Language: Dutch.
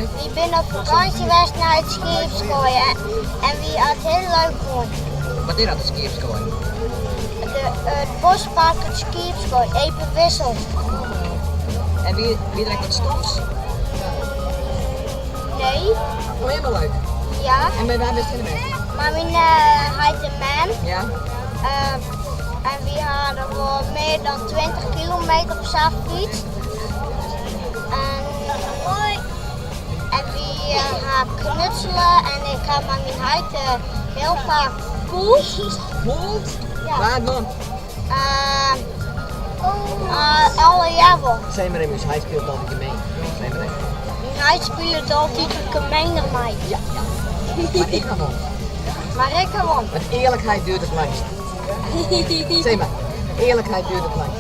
geweest? Die ben op vakantie geweest naar het skiepskooi en wie had het heel leuk gevonden. Wat is dat, een skiepskooi? Het bospark, het skiepskooi, even wissel. En wie drinkt wat stoms? Nee, Oh, helemaal leuk. ja, En bij waar best je geweest? maar mijn heet een man. Ja? En we hadden wel meer dan 20 kilometer op z'n fiets. En we gaan knutselen en ik ga met mijn huid heel vaak koels. Hâldt? Ja. Waar dan? Alle jaar wel. Zeg maar even, hij speelt altijd gemeen. Zeg maar even. Mijn huid speelt altijd gemeen naar mij. Ja. Maar ik nog wel. Maar ik gewoon. Want eerlijkheid duurt het langst. Zeg maar, eerlijkheid duurt het langst.